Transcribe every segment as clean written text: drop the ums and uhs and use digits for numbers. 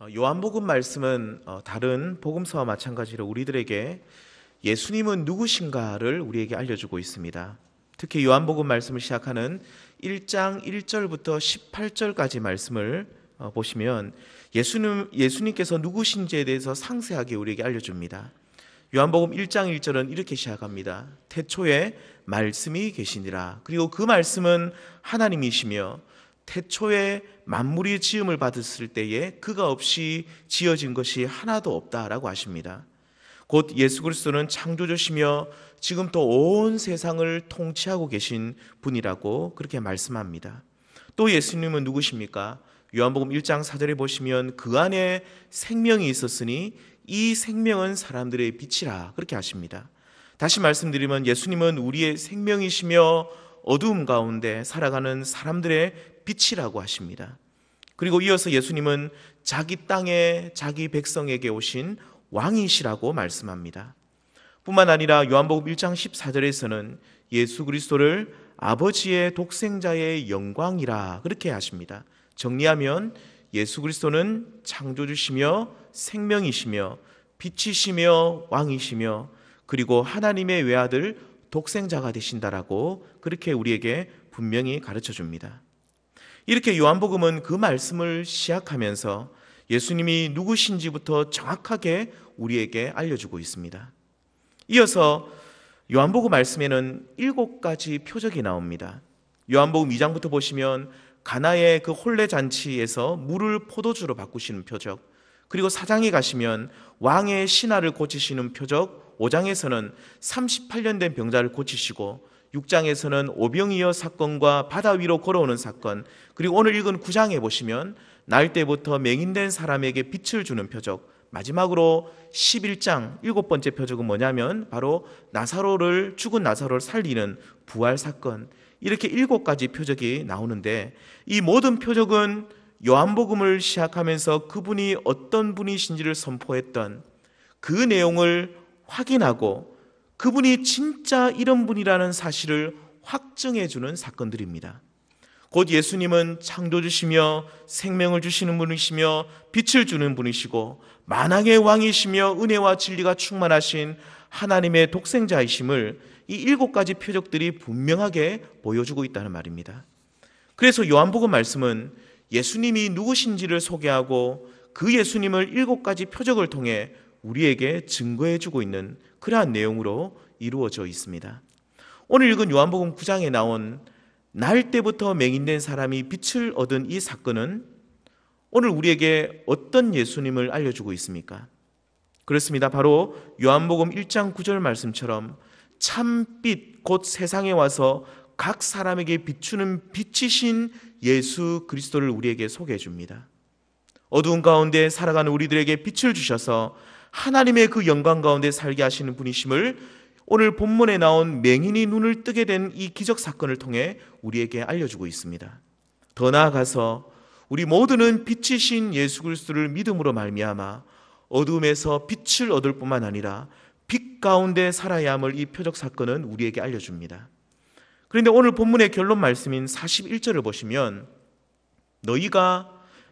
요한복음 말씀은 다른 복음서와 마찬가지로 우리들에게 예수님은 누구신가를 우리에게 알려주고 있습니다. 특히 요한복음 말씀을 시작하는 1장 1절부터 18절까지 말씀을 보시면 예수님께서 누구신지에 대해서 상세하게 우리에게 알려줍니다. 요한복음 1장 1절은 이렇게 시작합니다. 태초에 말씀이 계시니라. 그리고 그 말씀은 하나님이시며 태초에 만물이 지음을 받았을 때에 그가 없이 지어진 것이 하나도 없다라고 하십니다. 곧 예수 그리스도는 창조주시며 지금 또 온 세상을 통치하고 계신 분이라고 그렇게 말씀합니다. 또 예수님은 누구십니까? 요한복음 1장 4절에 보시면 그 안에 생명이 있었으니 이 생명은 사람들의 빛이라 그렇게 하십니다. 다시 말씀드리면 예수님은 우리의 생명이시며 어두움 가운데 살아가는 사람들의 빛이라고 하십니다. 그리고 이어서 예수님은 자기 땅에 자기 백성에게 오신 왕이시라고 말씀합니다. 뿐만 아니라 요한복음 1장 14절에서는 예수 그리스도를 아버지의 독생자의 영광이라 그렇게 하십니다. 정리하면 예수 그리스도는 창조주시며 생명이시며 빛이시며 왕이시며 그리고 하나님의 외아들 독생자가 되신다라고 그렇게 우리에게 분명히 가르쳐 줍니다. 이렇게 요한복음은 그 말씀을 시작하면서 예수님이 누구신지부터 정확하게 우리에게 알려주고 있습니다. 이어서 요한복음 말씀에는 7가지 표적이 나옵니다. 요한복음 2장부터 보시면 가나의 그 혼례잔치에서 물을 포도주로 바꾸시는 표적, 그리고 4장에 가시면 왕의 신하를 고치시는 표적, 5장에서는 38년 된 병자를 고치시고 6장에서는 오병이어 사건과 바다 위로 걸어오는 사건, 그리고 오늘 읽은 9장에 보시면 날 때부터 맹인된 사람에게 빛을 주는 표적, 마지막으로 11장 7번째 표적은 뭐냐면 바로 죽은 나사로를 살리는 부활 사건, 이렇게 7가지 표적이 나오는데 이 모든 표적은 요한복음을 시작하면서 그분이 어떤 분이신지를 선포했던 그 내용을 확인하고 그분이 진짜 이런 분이라는 사실을 확증해 주는 사건들입니다. 곧 예수님은 창조주시며 생명을 주시는 분이시며 빛을 주는 분이시고 만왕의 왕이시며 은혜와 진리가 충만하신 하나님의 독생자이심을 이 7가지 표적들이 분명하게 보여주고 있다는 말입니다. 그래서 요한복음 말씀은 예수님이 누구신지를 소개하고 그 예수님을 7가지 표적을 통해 우리에게 증거해 주고 있는 그러한 내용으로 이루어져 있습니다. 오늘 읽은 요한복음 9장에 나온 날 때부터 맹인된 사람이 빛을 얻은 이 사건은 오늘 우리에게 어떤 예수님을 알려주고 있습니까? 그렇습니다. 바로 요한복음 1장 9절 말씀처럼 참빛 곧 세상에 와서 각 사람에게 비추는 빛이신 예수 그리스도를 우리에게 소개해 줍니다. 어두운 가운데 살아가는 우리들에게 빛을 주셔서 하나님의 그 영광 가운데 살게 하시는 분이심을 오늘 본문에 나온 맹인이 눈을 뜨게 된 이 기적 사건을 통해 우리에게 알려주고 있습니다. 더 나아가서 우리 모두는 빛이신 예수 그리스도를 믿음으로 말미암아 어둠에서 빛을 얻을 뿐만 아니라 빛 가운데 살아야 함을 이 표적 사건은 우리에게 알려줍니다. 그런데 오늘 본문의 결론 말씀인 41절을 보시면 너희가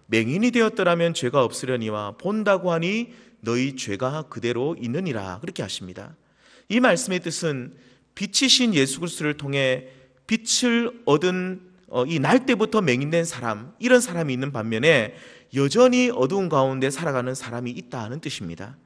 맹인이 되었더라면 죄가 없으려니와 본다고 하니 너희 죄가 그대로 있느니라 그렇게 하십니다. 이 말씀의 뜻은 빛이신 예수 그리스도를 통해 빛을 얻은 이 날 때부터 맹인된 사람, 이런 사람이 있는 반면에 여전히 어두운 가운데 살아가는 사람이 있다 하는 뜻입니다.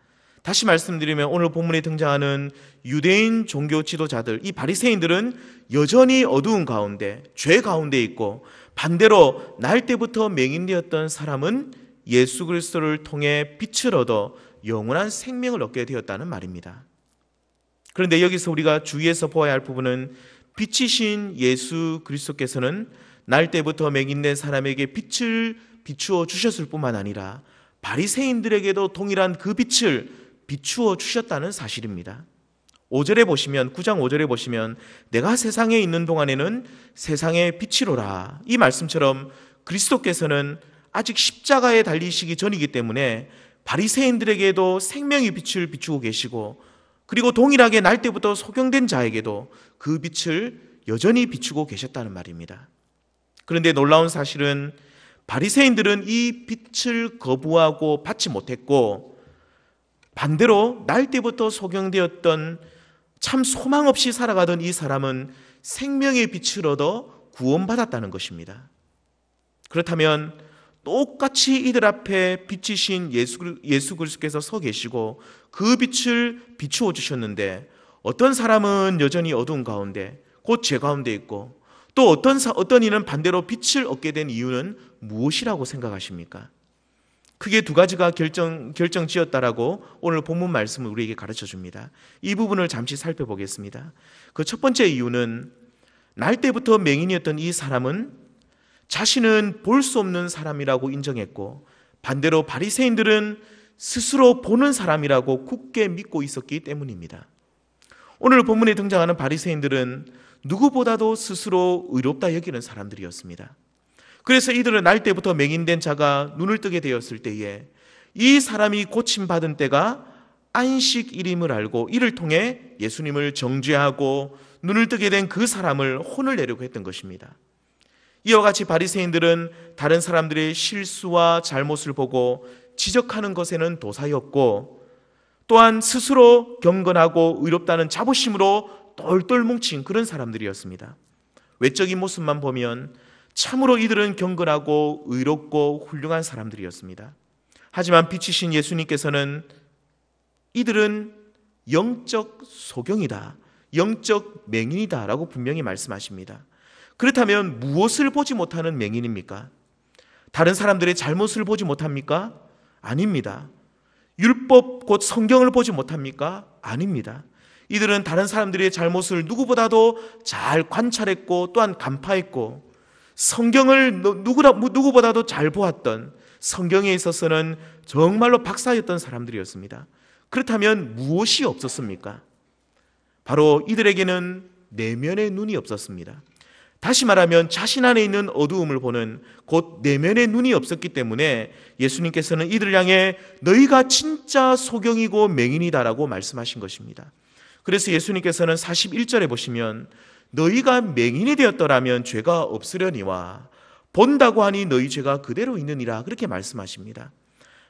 다시 말씀드리면 오늘 본문에 등장하는 유대인 종교 지도자들, 이 바리새인들은 여전히 어두운 가운데, 죄 가운데 있고, 반대로 날 때부터 맹인되었던 사람은 예수 그리스도를 통해 빛을 얻어 영원한 생명을 얻게 되었다는 말입니다. 그런데 여기서 우리가 주의해서 보아야 할 부분은 빛이신 예수 그리스도께서는 날 때부터 맹인된 사람에게 빛을 비추어 주셨을 뿐만 아니라 바리새인들에게도 동일한 그 빛을 비추어 주셨다는 사실입니다. 5절에 보시면 9장 5절에 보시면 내가 세상에 있는 동안에는 세상의 빛이로라, 이 말씀처럼 그리스도께서는 아직 십자가에 달리시기 전이기 때문에 바리새인들에게도 생명의 빛을 비추고 계시고 그리고 동일하게 날 때부터 소경된 자에게도 그 빛을 여전히 비추고 계셨다는 말입니다. 그런데 놀라운 사실은 바리새인들은 이 빛을 거부하고 받지 못했고, 반대로 날 때부터 소경되었던 참 소망 없이 살아가던 이 사람은 생명의 빛을 얻어 구원받았다는 것입니다. 그렇다면 똑같이 이들 앞에 빛이신 예수 그리스도께서 서 계시고 그 빛을 비추어 주셨는데, 어떤 사람은 여전히 어두운 가운데 곧 제 가운데 있고, 또 어떤 이는 반대로 빛을 얻게 된 이유는 무엇이라고 생각하십니까? 크게 두 가지가 결정지었다라고 오늘 본문 말씀을 우리에게 가르쳐 줍니다. 이 부분을 잠시 살펴보겠습니다. 그 첫 번째 이유는, 날 때부터 맹인이었던 이 사람은 자신은 볼 수 없는 사람이라고 인정했고, 반대로 바리새인들은 스스로 보는 사람이라고 굳게 믿고 있었기 때문입니다. 오늘 본문에 등장하는 바리새인들은 누구보다도 스스로 의롭다 여기는 사람들이었습니다. 그래서 이들은 날 때부터 맹인된 자가 눈을 뜨게 되었을 때에 이 사람이 고침받은 때가 안식일임을 알고, 이를 통해 예수님을 정죄하고 눈을 뜨게 된 그 사람을 혼을 내려고 했던 것입니다. 이와 같이 바리새인들은 다른 사람들의 실수와 잘못을 보고 지적하는 것에는 도사였고, 또한 스스로 경건하고 의롭다는 자부심으로 똘똘 뭉친 그런 사람들이었습니다. 외적인 모습만 보면 참으로 이들은 경건하고 의롭고 훌륭한 사람들이었습니다. 하지만 빛이신 예수님께서는 이들은 영적 소경이다, 영적 맹인이다 라고 분명히 말씀하십니다. 그렇다면 무엇을 보지 못하는 맹인입니까? 다른 사람들의 잘못을 보지 못합니까? 아닙니다. 율법 곧 성경을 보지 못합니까? 아닙니다. 이들은 다른 사람들의 잘못을 누구보다도 잘 관찰했고 또한 간파했고, 성경을 누구보다도 잘 보았던, 성경에 있어서는 정말로 박사였던 사람들이었습니다. 그렇다면 무엇이 없었습니까? 바로 이들에게는 내면의 눈이 없었습니다. 다시 말하면 자신 안에 있는 어두움을 보는 곧 내면의 눈이 없었기 때문에 예수님께서는 이들을 향해 너희가 진짜 소경이고 맹인이다라고 말씀하신 것입니다. 그래서 예수님께서는 41절에 보시면 너희가 맹인이 되었더라면 죄가 없으려니와 본다고 하니 너희 죄가 그대로 있느니라, 그렇게 말씀하십니다.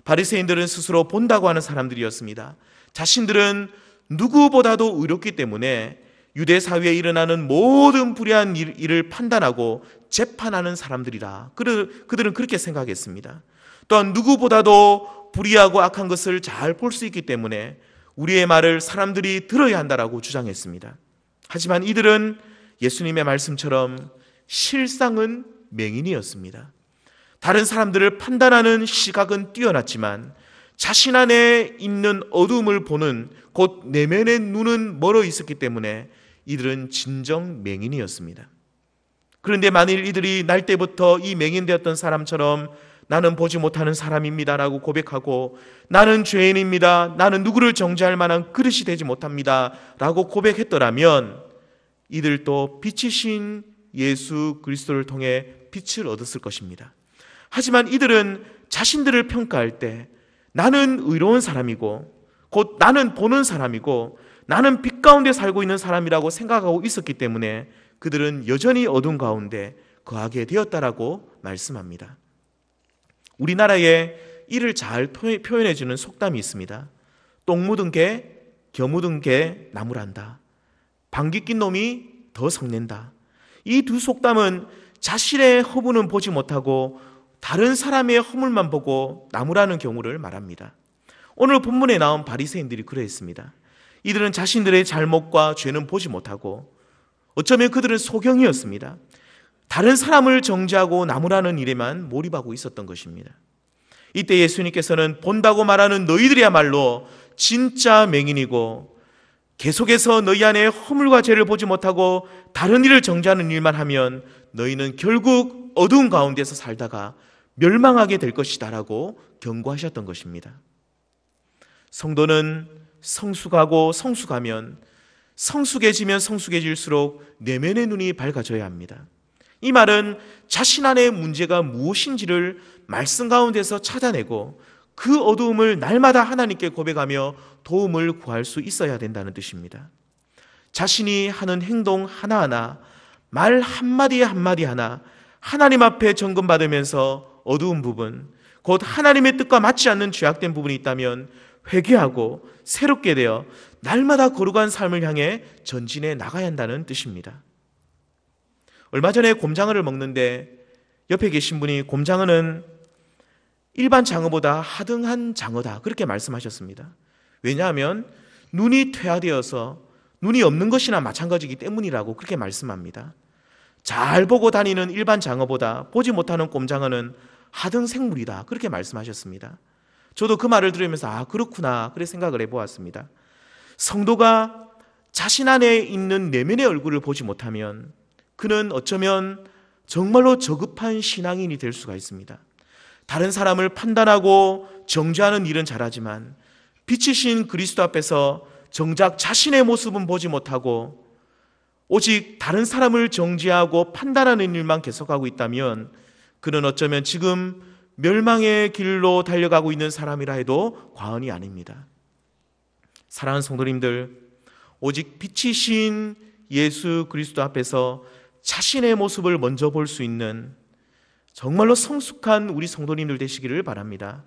바리새인들은 스스로 본다고 하는 사람들이었습니다. 자신들은 누구보다도 의롭기 때문에 유대 사회에 일어나는 모든 불의한 일을 판단하고 재판하는 사람들이라, 그들은 그렇게 생각했습니다. 또한 누구보다도 불의하고 악한 것을 잘 볼 수 있기 때문에 우리의 말을 사람들이 들어야 한다라고 주장했습니다. 하지만 이들은 예수님의 말씀처럼 실상은 맹인이었습니다. 다른 사람들을 판단하는 시각은 뛰어났지만 자신 안에 있는 어두움을 보는 곧 내면의 눈은 멀어 있었기 때문에 이들은 진정 맹인이었습니다. 그런데 만일 이들이 날 때부터 이 맹인되었던 사람처럼 나는 보지 못하는 사람입니다 라고 고백하고, 나는 죄인입니다, 나는 누구를 정죄할 만한 그릇이 되지 못합니다 라고 고백했더라면 이들도 빛이신 예수 그리스도를 통해 빛을 얻었을 것입니다. 하지만 이들은 자신들을 평가할 때 나는 의로운 사람이고 곧 나는 보는 사람이고 나는 빛 가운데 살고 있는 사람이라고 생각하고 있었기 때문에 그들은 여전히 어둠 가운데 거하게 되었다라고 말씀합니다. 우리나라에 이를 잘 표현해주는 속담이 있습니다. 똥 묻은 개, 겨 묻은 개 나무란다. 방귀 낀 놈이 더 성낸다. 이 두 속담은 자신의 허물은 보지 못하고 다른 사람의 허물만 보고 나무라는 경우를 말합니다. 오늘 본문에 나온 바리새인들이 그러했습니다. 이들은 자신들의 잘못과 죄는 보지 못하고 어쩌면 그들은 소경이었습니다. 다른 사람을 정죄하고 나무라는 일에만 몰입하고 있었던 것입니다. 이때 예수님께서는 본다고 말하는 너희들이야말로 진짜 맹인이고 계속해서 너희 안에 허물과 죄를 보지 못하고 다른 일을 정죄하는 일만 하면 너희는 결국 어두운 가운데서 살다가 멸망하게 될 것이다 라고 경고하셨던 것입니다. 성도는 성숙하고 성숙하면 성숙해지면 성숙해질수록 내면의 눈이 밝아져야 합니다. 이 말은 자신 안에 문제가 무엇인지를 말씀 가운데서 찾아내고 그 어두움을 날마다 하나님께 고백하며 도움을 구할 수 있어야 된다는 뜻입니다. 자신이 하는 행동 하나하나, 말 한마디 한마디 하나 하나님 앞에 점검받으면서 어두운 부분, 곧 하나님의 뜻과 맞지 않는 죄악된 부분이 있다면 회개하고 새롭게 되어 날마다 거룩한 삶을 향해 전진해 나가야 한다는 뜻입니다. 얼마 전에 곰장어를 먹는데 옆에 계신 분이 곰장어는 일반 장어보다 하등한 장어다, 그렇게 말씀하셨습니다. 왜냐하면 눈이 퇴화되어서 눈이 없는 것이나 마찬가지이기 때문이라고 그렇게 말씀합니다. 잘 보고 다니는 일반 장어보다 보지 못하는 곰장어는 하등 생물이다, 그렇게 말씀하셨습니다. 저도 그 말을 들으면서 그렇구나, 그래 생각을 해보았습니다. 성도가 자신 안에 있는 내면의 얼굴을 보지 못하면 그는 어쩌면 정말로 저급한 신앙인이 될 수가 있습니다. 다른 사람을 판단하고 정죄하는 일은 잘하지만 빛이신 그리스도 앞에서 정작 자신의 모습은 보지 못하고 오직 다른 사람을 정죄하고 판단하는 일만 계속하고 있다면 그는 어쩌면 지금 멸망의 길로 달려가고 있는 사람이라 해도 과언이 아닙니다. 사랑하는 성도님들, 오직 빛이신 예수 그리스도 앞에서 자신의 모습을 먼저 볼 수 있는 정말로 성숙한 우리 성도님들 되시기를 바랍니다.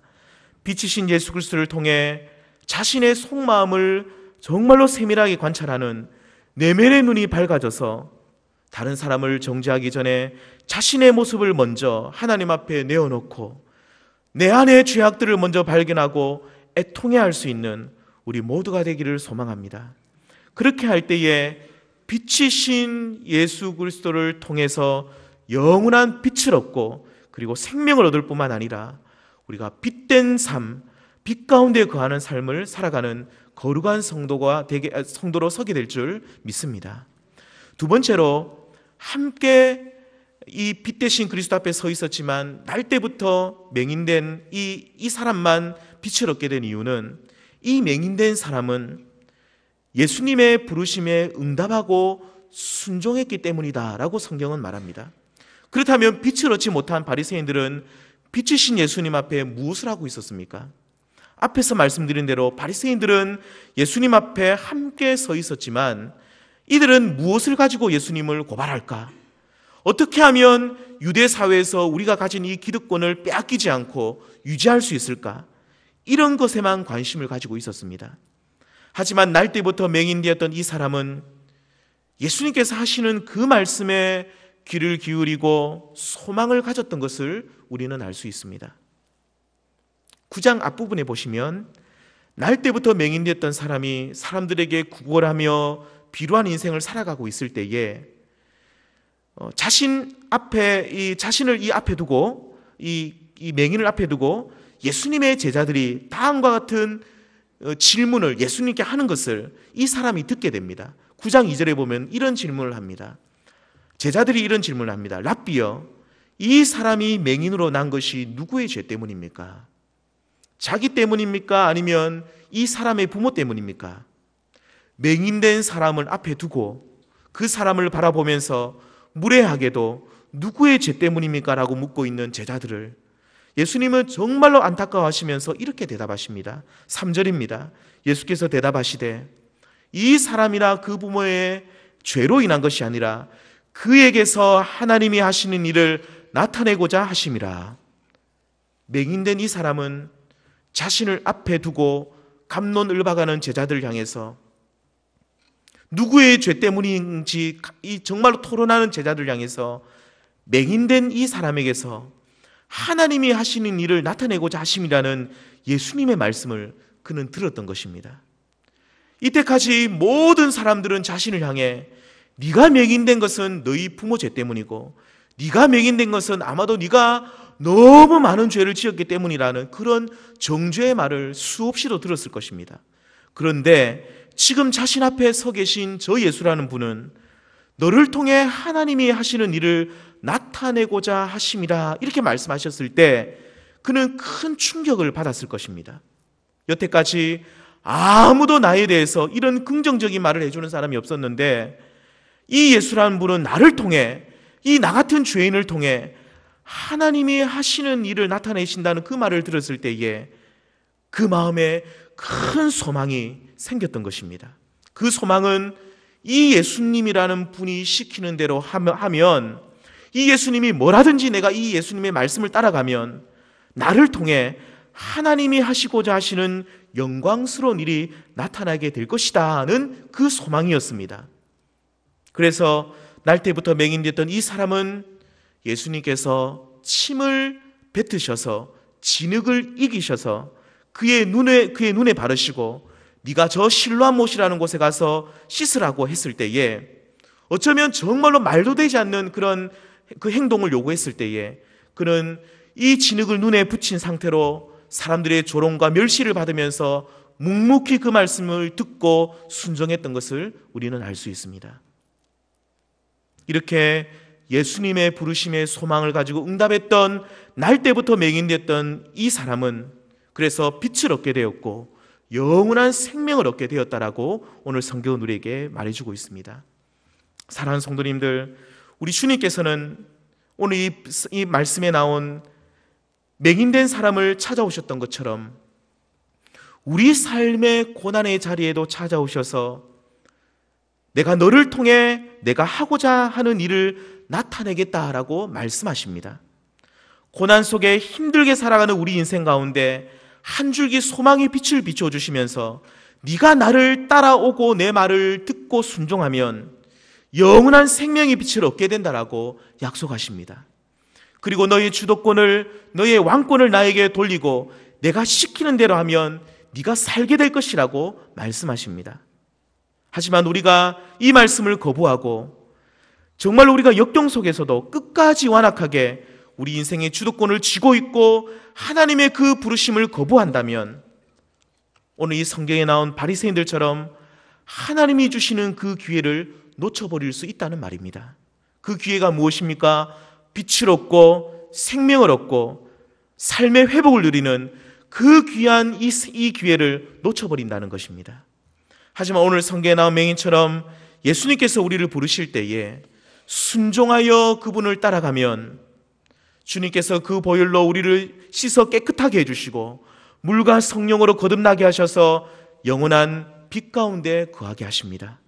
빛이신 예수 그리스도를 통해 자신의 속마음을 정말로 세밀하게 관찰하는 내면의 눈이 밝아져서 다른 사람을 정죄하기 전에 자신의 모습을 먼저 하나님 앞에 내어놓고 내 안의 죄악들을 먼저 발견하고 애통해할 수 있는 우리 모두가 되기를 소망합니다. 그렇게 할 때에 빛이신 예수 그리스도를 통해서 영원한 빛을 얻고 그리고 생명을 얻을 뿐만 아니라 우리가 빛된 삶, 빛 가운데 거하는 삶을 살아가는 거룩한 성도로 서게 될 줄 믿습니다. 두 번째로 함께 이 빛 대신 그리스도 앞에 서 있었지만 날 때부터 맹인된 이 사람만 빛을 얻게 된 이유는 이 맹인된 사람은 예수님의 부르심에 응답하고 순종했기 때문이다라고 성경은 말합니다. 그렇다면 빛을 얻지 못한 바리새인들은 빛이신 예수님 앞에 무엇을 하고 있었습니까? 앞에서 말씀드린 대로 바리새인들은 예수님 앞에 함께 서 있었지만 이들은 무엇을 가지고 예수님을 고발할까? 어떻게 하면 유대 사회에서 우리가 가진 이 기득권을 빼앗기지 않고 유지할 수 있을까? 이런 것에만 관심을 가지고 있었습니다. 하지만 날 때부터 맹인되었던 이 사람은 예수님께서 하시는 그 말씀에 귀를 기울이고 소망을 가졌던 것을 우리는 알 수 있습니다. 9장 앞부분에 보시면 날 때부터 맹인되었던 사람이 사람들에게 구걸하며 비루한 인생을 살아가고 있을 때에 자신을 이 앞에 두고 이 맹인을 앞에 두고 예수님의 제자들이 다음과 같은 질문을 예수님께 하는 것을 이 사람이 듣게 됩니다. 9장 2절에 보면 이런 질문을 합니다. 제자들이 이런 질문을 합니다. 랍비여, 이 사람이 맹인으로 난 것이 누구의 죄 때문입니까? 자기 때문입니까? 아니면 이 사람의 부모 때문입니까? 맹인된 사람을 앞에 두고 그 사람을 바라보면서 무례하게도 누구의 죄 때문입니까? 라고 묻고 있는 제자들을 예수님은 정말로 안타까워하시면서 이렇게 대답하십니다. 3절입니다. 예수께서 대답하시되 이 사람이나 그 부모의 죄로 인한 것이 아니라 그에게서 하나님이 하시는 일을 나타내고자 하심이라. 맹인된 이 사람은 자신을 앞에 두고 갑론을박하는 제자들을 향해서 누구의 죄 때문인지 정말로 토론하는 제자들을 향해서 맹인된 이 사람에게서 하나님이 하시는 일을 나타내고자 하심이라는 예수님의 말씀을 그는 들었던 것입니다. 이때까지 모든 사람들은 자신을 향해 네가 맹인된 것은 너희 부모 죄 때문이고 네가 맹인된 것은 아마도 네가 너무 많은 죄를 지었기 때문이라는 그런 정죄의 말을 수없이도 들었을 것입니다. 그런데 지금 자신 앞에 서 계신 저 예수라는 분은 너를 통해 하나님이 하시는 일을 나타내고자 하심이라 이렇게 말씀하셨을 때 그는 큰 충격을 받았을 것입니다. 여태까지 아무도 나에 대해서 이런 긍정적인 말을 해주는 사람이 없었는데 이 예수라는 분은 나를 통해 이 나 같은 죄인을 통해 하나님이 하시는 일을 나타내신다는 그 말을 들었을 때에 그 마음에 큰 소망이 생겼던 것입니다. 그 소망은 이 예수님이라는 분이 시키는 대로 하면 이 예수님이 뭐라든지 내가 이 예수님의 말씀을 따라가면 나를 통해 하나님이 하시고자 하시는 영광스러운 일이 나타나게 될 것이다는 그 소망이었습니다. 그래서 날 때부터 맹인됐던 이 사람은 예수님께서 침을 뱉으셔서 진흙을 이기셔서 그의 눈에 바르시고 네가 저 실로암 못이라는 곳에 가서 씻으라고 했을 때에, 어쩌면 정말로 말도 되지 않는 그런 그 행동을 요구했을 때에 그는 이 진흙을 눈에 붙인 상태로 사람들의 조롱과 멸시를 받으면서 묵묵히 그 말씀을 듣고 순종했던 것을 우리는 알 수 있습니다. 이렇게 예수님의 부르심의 소망을 가지고 응답했던 날 때부터 맹인됐던 이 사람은 그래서 빛을 얻게 되었고 영원한 생명을 얻게 되었다라고 오늘 성경은 우리에게 말해주고 있습니다. 사랑하는 성도님들, 우리 주님께서는 오늘 이 말씀에 나온 맹인된 사람을 찾아오셨던 것처럼 우리 삶의 고난의 자리에도 찾아오셔서 내가 너를 통해 내가 하고자 하는 일을 나타내겠다라고 말씀하십니다. 고난 속에 힘들게 살아가는 우리 인생 가운데 한 줄기 소망의 빛을 비춰주시면서 네가 나를 따라오고 내 말을 듣고 순종하면 영원한 생명의 빛을 얻게 된다라고 약속하십니다. 그리고 너의 주도권을, 너의 왕권을 나에게 돌리고 내가 시키는 대로 하면 네가 살게 될 것이라고 말씀하십니다. 하지만 우리가 이 말씀을 거부하고 정말 우리가 역경 속에서도 끝까지 완악하게 우리 인생의 주도권을 쥐고 있고 하나님의 그 부르심을 거부한다면 오늘 이 성경에 나온 바리새인들처럼 하나님이 주시는 그 기회를 놓쳐버릴 수 있다는 말입니다. 그 기회가 무엇입니까? 빛을 얻고 생명을 얻고 삶의 회복을 누리는 그 귀한 이 기회를 놓쳐버린다는 것입니다. 하지만 오늘 성경에 나온 맹인처럼 예수님께서 우리를 부르실 때에 순종하여 그분을 따라가면 주님께서 그 보혈로 우리를 씻어 깨끗하게 해주시고 물과 성령으로 거듭나게 하셔서 영원한 빛 가운데 거하게 하십니다.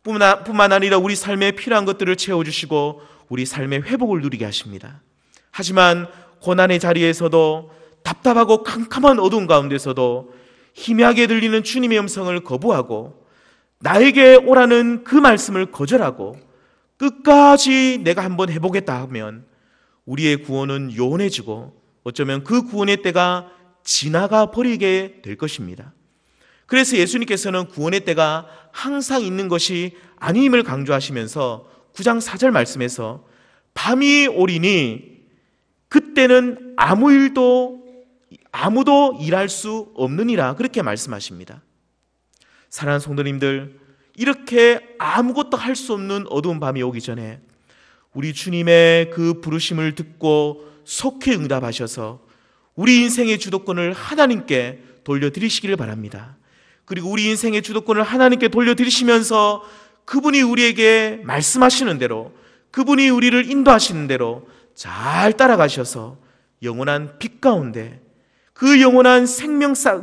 뿐만 아니라 우리 삶에 필요한 것들을 채워주시고 우리 삶의 회복을 누리게 하십니다. 하지만 고난의 자리에서도 답답하고 캄캄한 어두운 가운데서도 희미하게 들리는 주님의 음성을 거부하고 나에게 오라는 그 말씀을 거절하고 끝까지 내가 한번 해보겠다 하면 우리의 구원은 요원해지고 어쩌면 그 구원의 때가 지나가 버리게 될 것입니다. 그래서 예수님께서는 구원의 때가 항상 있는 것이 아님을 강조하시면서 9장 4절 말씀에서 밤이 오리니 그때는 아무도 일할 수 없느니라 그렇게 말씀하십니다. 사랑하는 성도님들, 이렇게 아무것도 할 수 없는 어두운 밤이 오기 전에 우리 주님의 그 부르심을 듣고 속히 응답하셔서 우리 인생의 주도권을 하나님께 돌려드리시기를 바랍니다. 그리고 우리 인생의 주도권을 하나님께 돌려드리시면서 그분이 우리에게 말씀하시는 대로, 그분이 우리를 인도하시는 대로 잘 따라가셔서 영원한 빛 가운데 그 영원한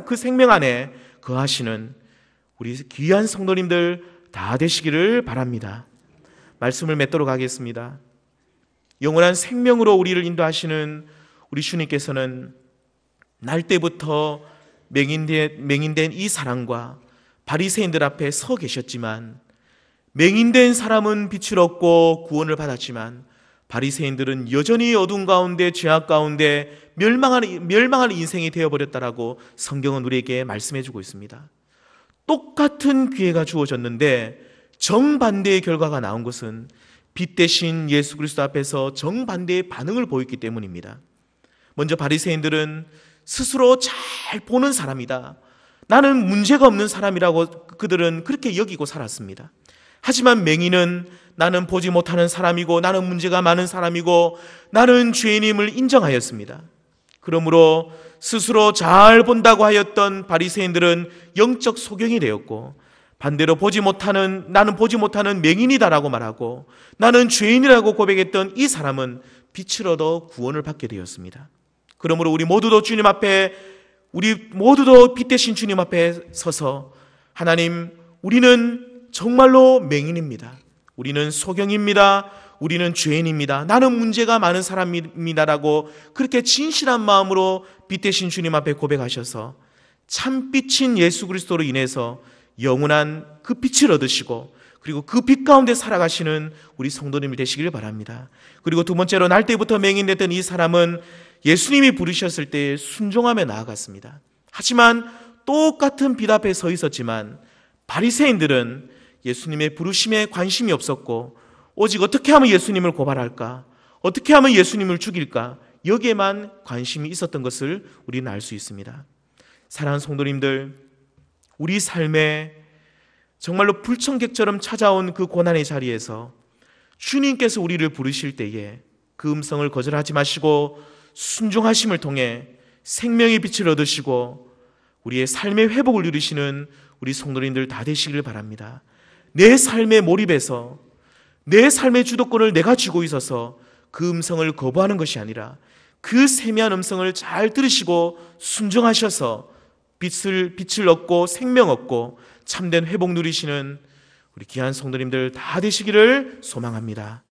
그 생명 안에 거하시는 우리 귀한 성도님들 다 되시기를 바랍니다. 말씀을 맺도록 하겠습니다. 영원한 생명으로 우리를 인도하시는 우리 주님께서는 날 때부터 맹인된 이 사람과 바리새인들 앞에 서 계셨지만 맹인된 사람은 빛을 얻고 구원을 받았지만 바리새인들은 여전히 어두운 가운데 죄악 가운데 멸망하는 인생이 되어버렸다라고 성경은 우리에게 말씀해주고 있습니다. 똑같은 기회가 주어졌는데 정반대의 결과가 나온 것은 빛 대신 예수 그리스도 앞에서 정반대의 반응을 보였기 때문입니다. 먼저 바리새인들은 스스로 잘 보는 사람이다, 나는 문제가 없는 사람이라고 그들은 그렇게 여기고 살았습니다. 하지만 맹인은 나는 보지 못하는 사람이고 나는 문제가 많은 사람이고 나는 죄인임을 인정하였습니다. 그러므로 스스로 잘 본다고 하였던 바리새인들은 영적 소경이 되었고 반대로 나는 보지 못하는 맹인이다라고 말하고 나는 죄인이라고 고백했던 이 사람은 빛을 얻어 구원을 받게 되었습니다. 그러므로 우리 모두도 빛 대신 주님 앞에 서서 하나님, 우리는 정말로 맹인입니다. 우리는 소경입니다. 우리는 죄인입니다. 나는 문제가 많은 사람입니다라고 그렇게 진실한 마음으로 빛 대신 주님 앞에 고백하셔서 참빛인 예수 그리스도로 인해서 영원한 그 빛을 얻으시고 그리고 그 빛 가운데 살아가시는 우리 성도님이 되시길 바랍니다. 그리고 두 번째로 날 때부터 맹인됐던 이 사람은 예수님이 부르셨을 때 순종하며 나아갔습니다. 하지만 똑같은 빛 앞에 서 있었지만 바리새인들은 예수님의 부르심에 관심이 없었고 오직 어떻게 하면 예수님을 고발할까? 어떻게 하면 예수님을 죽일까? 여기에만 관심이 있었던 것을 우리는 알 수 있습니다. 사랑하는 성도님들, 우리 삶에 정말로 불청객처럼 찾아온 그 고난의 자리에서 주님께서 우리를 부르실 때에 그 음성을 거절하지 마시고 순종하심을 통해 생명의 빛을 얻으시고 우리의 삶의 회복을 누리시는 우리 성도님들 다 되시기를 바랍니다. 내 삶에 몰입해서 내 삶의 주도권을 내가 쥐고 있어서 그 음성을 거부하는 것이 아니라 그 세미한 음성을 잘 들으시고 순종하셔서 빛을 얻고 생명 얻고 참된 회복 누리시는 우리 귀한 성도님들 다 되시기를 소망합니다.